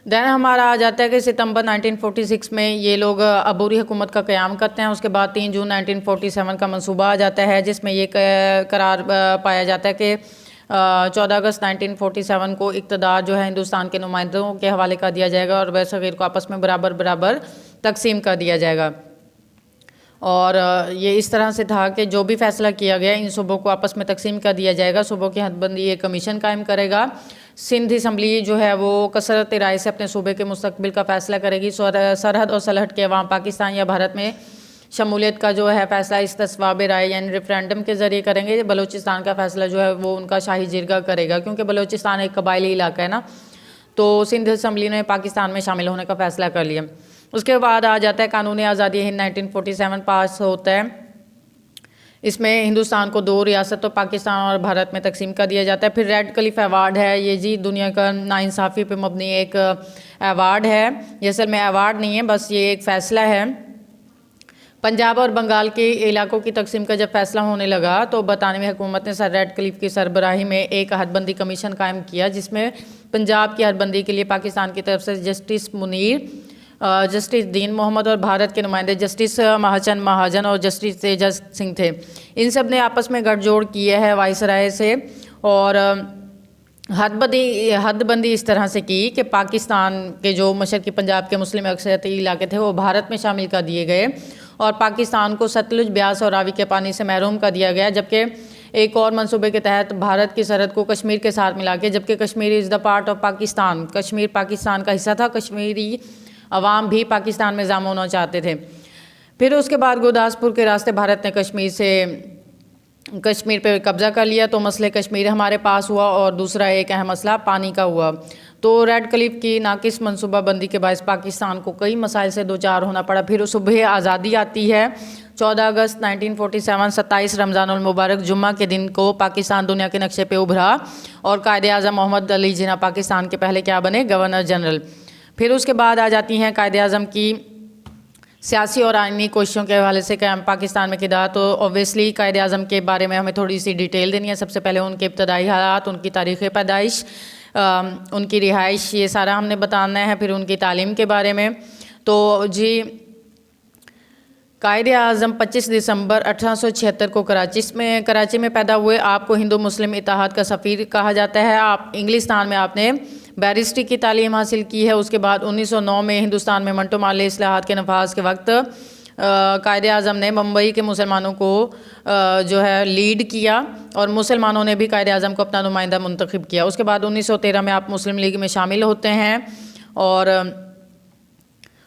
دین ہمارا آ جاتا ہے کہ ستمبر 1946 میں یہ لوگ عبوری حکومت کا قیام کرتے ہیں. اس کے بعد 3 جون 1947 کا منصوبہ آ جاتا ہے جس میں یہ قرار پایا جاتا ہے کہ 14 اگست 1947 کو اقتدار جو ہے ہندوستان کے نمائندوں کے حوالے کر دیا جائے گا اور بر صغیر کو آپس میں برابر تقسیم کر دیا جائے گا. اور یہ اس طرح سے تھا کہ جو بھی فیصلہ کیا گیا ان صوبوں کو آپس میں تقسیم کر دیا جائے گا. صوبوں کی حد بندی ایک کمیشن قائم کرے گا. سندھ اسمبلی جو ہے وہ کثرت رائے سے اپنے صوبے کے مستقبل کا فیصلہ کرے گی. سرحد اور سلہٹ کے عوام پاکستان یا بھارت میں شمولیت کا جو ہے فیصلہ استصواب رائے یعنی ریفرینڈم کے ذریعے کریں گے. بلوچستان کا فیصلہ جو ہے وہ ان کا شاہی جرگہ کرے گا کیونکہ بلوچستان ایک قبائلی علاقہ ہے نا. تو سندھ اسمبلی نے پاکستان میں شامل ہونے کا فیصلہ کر لیا. اس کے بعد آ جاتا ہے قانون آزادی ہند 1947 پاس ہوتا ہے. اس میں ہندوستان کو 2 ریاستوں پاکستان اور بھارت میں تقسیم کر دیا جاتا ہے. پھر ریڈ کلف ایوارڈ ہے. یہ جی دنیا کا ناانصافی پہ مبنی ایک ایوارڈ ہے. یہ اصل میں ایوارڈ نہیں ہے بس یہ ایک فیصلہ ہے. پنجاب اور بنگال کے علاقوں کی تقسیم کا جب فیصلہ ہونے لگا تو برطانوی حکومت نے سر ریڈ کلف کی سربراہی میں ایک حد بندی کمیشن قائم کیا جس میں پنجاب کی حد بندی کے لیے پاکستان کی طرف سے جسٹس منیر، جسٹس دین محمد اور بھارت کے نمائندے جسٹس مہاچند مہاجن اور جسٹس تیجس سنگھ تھے. ان سب نے آپس میں گٹھ جوڑ کیے ہے وائسرائے سے اور حد بندی اس طرح سے کی کہ پاکستان کے جو مشرقی پنجاب کے مسلم اکثریتی علاقے تھے وہ بھارت میں شامل کر دیے گئے اور پاکستان کو ستلج، بیاس اور راوی کے پانی سے محروم کر دیا گیا. جبکہ ایک اور منصوبے کے تحت بھارت کی سرحد کو کشمیر کے ساتھ ملا کے، جبکہ Kashmir is the part of Pakistan, Kashmir Pakistan کا حصہ تھا، کشمیری عوام بھی پاکستان میں ضم ہونا چاہتے تھے. پھر اس کے بعد گرداسپور کے راستے بھارت نے کشمیر پہ قبضہ کر لیا تو مسئلہ کشمیر ہمارے پاس ہوا اور دوسرا ایک اہم مسئلہ پانی کا ہوا. تو ریڈ کلف کی ناقص منصوبہ بندی کے باعث پاکستان کو کئی مسائل سے دوچار ہونا پڑا. پھر صبح آزادی آتی ہے 14 اگست 1947. 27 رمضان المبارک جمعہ کے دن کو پاکستان دنیا کے نقشے پہ ابھرا اور قائد اعظم محمد علی جناح پاکستان کے پہلے کیا بنے؟ Governor general. پھر اس کے بعد آ جاتی ہیں قائد اعظم کی سیاسی اور آئینی کوششوں کے حوالے سے قیام پاکستان میں کردار. تو اوبیسلی قائد اعظم کے بارے میں ہمیں تھوڑی سی ڈیٹیل دینی ہے. سب سے پہلے ان کے ابتدائی حالات، ان کی تاریخ پیدائش، ان کی رہائش، یہ سارا ہم نے بتانا ہے. پھر ان کی تعلیم کے بارے میں. تو جی قائد اعظم 25 دسمبر 1876 کو کراچی میں پیدا ہوئے. آپ کو ہندو مسلم اتحاد کا سفیر کہا جاتا ہے. انگلستان میں آپ نے بیرسٹری کی تعلیم حاصل کی ہے. اس کے بعد 1909 میں ہندوستان میں منٹو مارلے اصلاحات کے نفاذ کے وقت قائد اعظم نے ممبئی کے مسلمانوں کو جو ہے لیڈ کیا اور مسلمانوں نے بھی قائد اعظم کو اپنا نمائندہ منتخب کیا. اس کے بعد 1913 میں آپ مسلم لیگ میں شامل ہوتے ہیں اور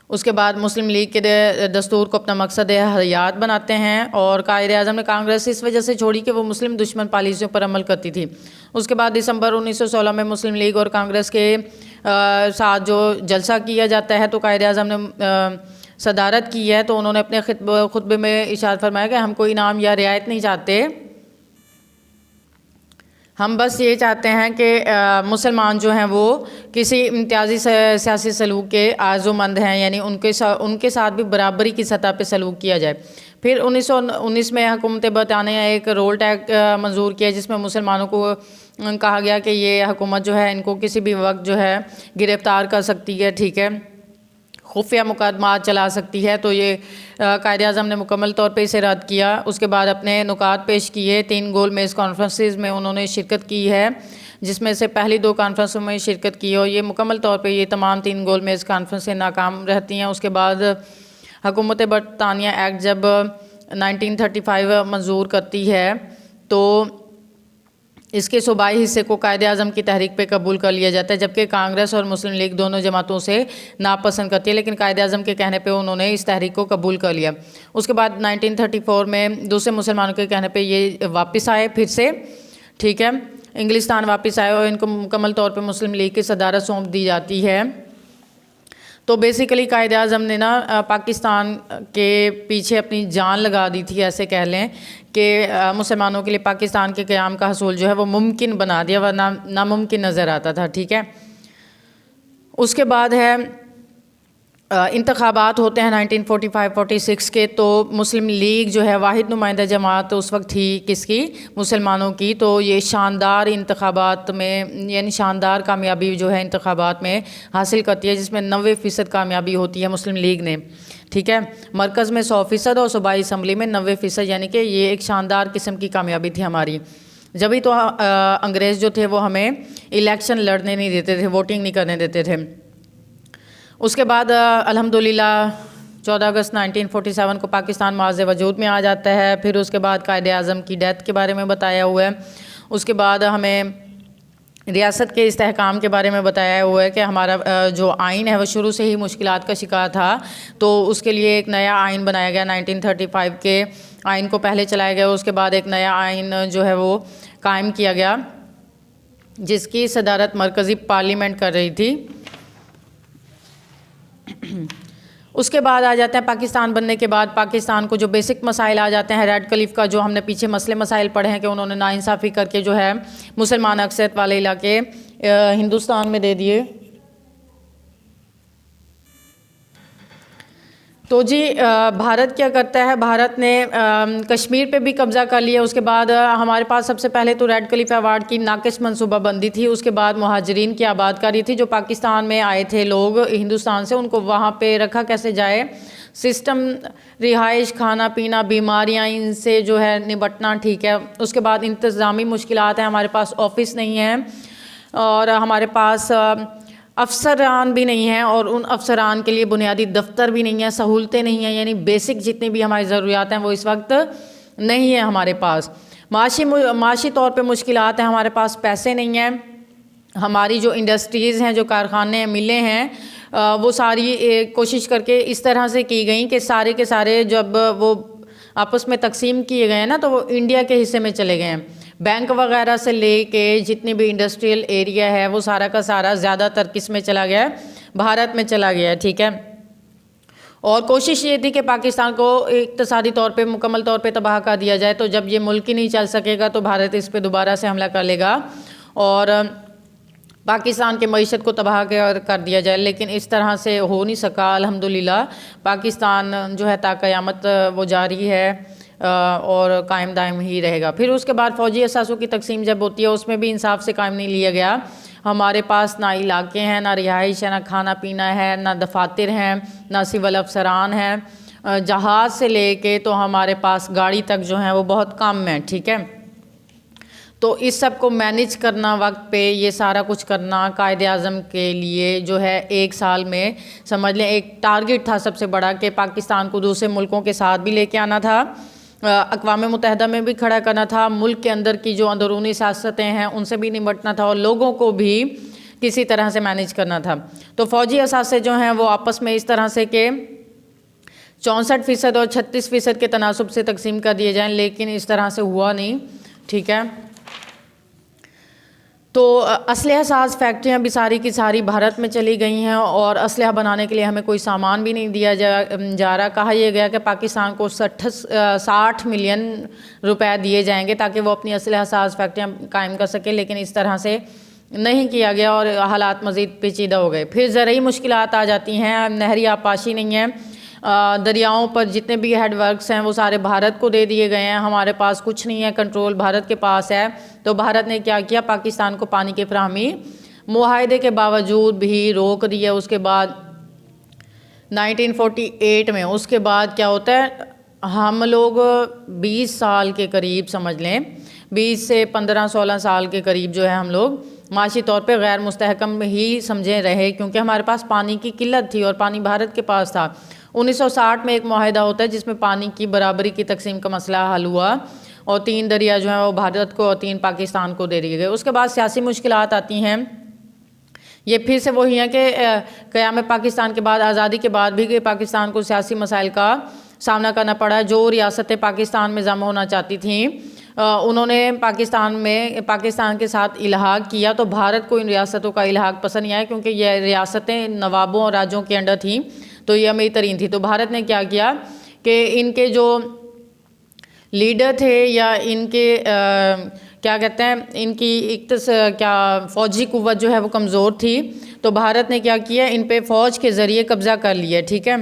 اس کے بعد مسلم لیگ کے دستور کو اپنا مقصد حیات بناتے ہیں. اور قائد اعظم نے کانگریس اس وجہ سے چھوڑی کہ وہ مسلم دشمن پالیسیوں پر عمل کرتی تھی. اس کے بعد دسمبر 1916 میں مسلم لیگ اور کانگریس کے ساتھ جو جلسہ کیا جاتا ہے تو قائد اعظم نے صدارت کی ہے. تو انہوں نے اپنے خطبے میں ارشاد فرمایا کہ ہم کوئی انعام یا رعایت نہیں چاہتے، ہم بس یہ چاہتے ہیں کہ مسلمان جو ہیں وہ کسی امتیازی سیاسی سلوک کے آرزومند ہیں، یعنی ان کے ساتھ بھی برابری کی سطح پہ سلوک کیا جائے. پھر 1919 میں حکومت برطانیہ ایک رول ٹیکٹ منظور کیا جس میں مسلمانوں کو کہا گیا کہ یہ حکومت جو ہے ان کو کسی بھی وقت جو ہے گرفتار کر سکتی ہے، ٹھیک ہے، خفیہ مقدمات چلا سکتی ہے. تو یہ قائد اعظم نے مکمل طور پہ اسے رد کیا. اس کے بعد اپنے نکات پیش کیے. 3 گول میز کانفرنسز میں انہوں نے شرکت کی ہے جس میں سے پہلی 2 کانفرنسوں میں شرکت کی اور یہ مکمل طور پہ یہ تمام 3 گول میز کانفرنسیں ناکام رہتی ہیں. اس کے بعد حکومت برطانیہ ایکٹ جب 1935 منظور کرتی ہے تو اس کے صوبائی حصے کو قائد اعظم کی تحریک پہ قبول کر لیا جاتا ہے، جبکہ کانگریس اور مسلم لیگ دونوں جماعتوں سے ناپسند کرتی ہے، لیکن قائد اعظم کے کہنے پہ انہوں نے اس تحریک کو قبول کر لیا. اس کے بعد 1934 میں دوسرے مسلمانوں کے کہنے پہ یہ واپس آئے پھر سے، ٹھیک ہے، انگلستان واپس آئے اور ان کو مکمل طور پہ مسلم لیگ کی صدارت سونپ دی جاتی ہے. تو بیسیکلی قائد اعظم نے نا پاکستان کے پیچھے اپنی جان لگا دی تھی، ایسے کہہ لیں کہ مسلمانوں کے لیے پاکستان کے قیام کا حصول جو ہے وہ ممکن بنا دیا ورنہ ناممکن نظر آتا تھا، ٹھیک ہے. اس کے بعد ہے انتخابات ہوتے ہیں 1945-46 کے، تو مسلم لیگ جو ہے واحد نمائندہ جماعت اس وقت تھی کس کی، مسلمانوں کی. تو یہ شاندار انتخابات میں یعنی شاندار کامیابی جو ہے انتخابات میں حاصل کرتی ہے، جس میں 90% کامیابی ہوتی ہے مسلم لیگ نے. ٹھیک ہے، مرکز میں 100% اور صوبائی اسمبلی میں 90%، یعنی کہ یہ ایک شاندار قسم کی کامیابی تھی ہماری. جبھی تو انگریز جو تھے وہ ہمیں الیکشن لڑنے نہیں دیتے تھے، ووٹنگ نہیں کرنے دیتے تھے. اس کے بعد الحمدللہ 14 اگست 1947 کو پاکستان معاذ وجود میں آ جاتا ہے. پھر اس کے بعد قائد اعظم کی ڈیتھ کے بارے میں بتایا ہوا ہے. اس کے بعد ہمیں ریاست کے استحکام کے بارے میں بتایا ہوا ہے کہ ہمارا جو آئین ہے وہ شروع سے ہی مشکلات کا شکار تھا، تو اس کے لیے ایک نیا آئین بنایا گیا. 1935 کے آئین کو پہلے چلایا گیا، اس کے بعد ایک نیا آئین جو ہے وہ قائم کیا گیا، جس کی صدارت مرکزی پارلیمنٹ کر رہی تھی. اس کے بعد آ جاتے ہیں پاکستان بننے کے بعد پاکستان کو جو بیسک مسائل آ جاتے ہیں ریڈ کلیف کا، جو ہم نے پیچھے مسائل پڑھے ہیں کہ انہوں نے ناانصافی کر کے جو ہے مسلمان اکثریت والے علاقے ہندوستان میں دے دیے. تو جی بھارت کیا کرتا ہے، بھارت نے کشمیر پہ بھی قبضہ کر لیا. اس کے بعد ہمارے پاس سب سے پہلے تو ریڈ کلیف ایوارڈ کی ناقص منصوبہ بندی تھی. اس کے بعد مہاجرین کی آباد کاری تھی، جو پاکستان میں آئے تھے لوگ ہندوستان سے، ان کو وہاں پہ رکھا کیسے جائے، سسٹم، رہائش، کھانا پینا، بیماریاں، ان سے جو ہے نبٹنا. ٹھیک ہے، اس کے بعد انتظامی مشکلات ہیں، ہمارے پاس آفس نہیں ہے اور ہمارے پاس افسران بھی نہیں ہیں، اور ان افسران کے لیے بنیادی دفتر بھی نہیں ہیں، سہولتیں نہیں ہیں، یعنی بیسک جتنی بھی ہماری ضروریات ہیں وہ اس وقت نہیں ہیں ہمارے پاس. معاشی طور پہ مشکلات ہیں، ہمارے پاس پیسے نہیں ہیں. ہماری جو انڈسٹریز ہیں، جو کارخانے ہیں، ملیں ہیں، وہ ساری کوشش کر کے اس طرح سے کی گئیں کہ سارے کے سارے جب وہ آپس میں تقسیم کیے گئے ہیں نا، تو وہ انڈیا کے حصے میں چلے گئے ہیں. بینک وغیرہ سے لے کے جتنی بھی انڈسٹریل ایریا ہے وہ سارا کا سارا زیادہ تر کس میں چلا گیا ہے، بھارت میں چلا گیا ہے. ٹھیک ہے، اور کوشش یہ تھی کہ پاکستان کو اقتصادی طور پہ مکمل طور پہ تباہ کر دیا جائے. تو جب یہ ملک ہی نہیں چل سکے گا تو بھارت اس پہ دوبارہ سے حملہ کر لے گا اور پاکستان کے معیشت کو تباہ کر دیا جائے. لیکن اس طرح سے ہو نہیں سکا. الحمدللہ پاکستان جو ہے تا قیامت وہ جاری ہے اور قائم دائم ہی رہے گا. پھر اس کے بعد فوجی اثاثوں کی تقسیم جب ہوتی ہے، اس میں بھی انصاف سے قائم نہیں لیا گیا. ہمارے پاس نہ علاقے ہیں، نہ رہائش ہے، نہ کھانا پینا ہے، نہ دفاتر ہیں، نہ سول افسران ہیں. جہاز سے لے کے تو ہمارے پاس گاڑی تک جو ہیں وہ بہت کم ہیں. ٹھیک ہے، تو اس سب کو مینیج کرنا، وقت پہ یہ سارا کچھ کرنا قائد اعظم کے لیے جو ہے ایک سال میں سمجھ لیں ایک ٹارگٹ تھا سب سے بڑا، کہ پاکستان کو دوسرے ملکوں کے ساتھ بھی لے کے آنا تھا، اقوام متحدہ میں بھی کھڑا کرنا تھا، ملک کے اندر کی جو اندرونی سیاستیں ہیں ان سے بھی نمٹنا تھا، اور لوگوں کو بھی کسی طرح سے مینیج کرنا تھا. تو فوجی اثاثے جو ہیں وہ آپس میں اس طرح سے کہ 64% اور 36% کے تناسب سے تقسیم کر دیے جائیں، لیکن اس طرح سے ہوا نہیں. ٹھیک ہے، تو اسلحہ ساز فیکٹریاں بھی ساری کی ساری بھارت میں چلی گئی ہیں، اور اسلحہ بنانے کے لیے ہمیں کوئی سامان بھی نہیں دیا جا رہا. کہا یہ گیا کہ پاکستان کو 60 ملین روپے دیے جائیں گے تاکہ وہ اپنی اسلحہ ساز فیکٹریاں قائم کر سکے، لیکن اس طرح سے نہیں کیا گیا اور حالات مزید پیچیدہ ہو گئے. پھر زرعی مشکلات آ جاتی ہیں، نہری آبپاشی نہیں ہے، دریاؤں پر جتنے بھی ہیڈ ورکس ہیں وہ سارے بھارت کو دے دیے گئے ہیں، ہمارے پاس کچھ نہیں ہے، کنٹرول بھارت کے پاس ہے. تو بھارت نے کیا کیا، پاکستان کو پانی کی فراہمی معاہدے کے باوجود بھی روک دیا. اس کے بعد 1948 میں اس کے بعد کیا ہوتا ہے، ہم لوگ 20 سال کے قریب سمجھ لیں 20 سے 15-16 سال کے قریب جو ہے ہم لوگ معاشی طور پہ غیر مستحکم ہی سمجھے رہے، کیونکہ ہمارے پاس پانی کی قلت تھی اور پانی بھارت کے پاس تھا. 1960 میں ایک معاہدہ ہوتا ہے جس میں پانی کی برابری کی تقسیم کا مسئلہ حل ہوا، اور 3 دریا جو ہیں وہ بھارت کو اور 3 پاکستان کو دے دیے گئے. اس کے بعد سیاسی مشکلات آتی ہیں. یہ پھر سے وہی ہیں کہ قیام پاکستان کے بعد، آزادی کے بعد بھی کہ پاکستان کو سیاسی مسائل کا سامنا کرنا پڑا. جو ریاستیں پاکستان میں ضم ہونا چاہتی تھیں انہوں نے پاکستان کے ساتھ الحاق کیا، تو بھارت کو ان ریاستوں کا الحاق پسند نہیں آیا، کیونکہ یہ ریاستیں نوابوں اور راجوں کے انڈر تھیں تو یہ امیر ترین تھی. تو بھارت نے کیا کیا کہ ان کے جو لیڈر تھے یا ان کے کیا کہتے ہیں ان کی کیا فوجی قوت جو ہے وہ کمزور تھی، تو بھارت نے کیا کیا ان پہ فوج کے ذریعے قبضہ کر لیا، ٹھیک ہے.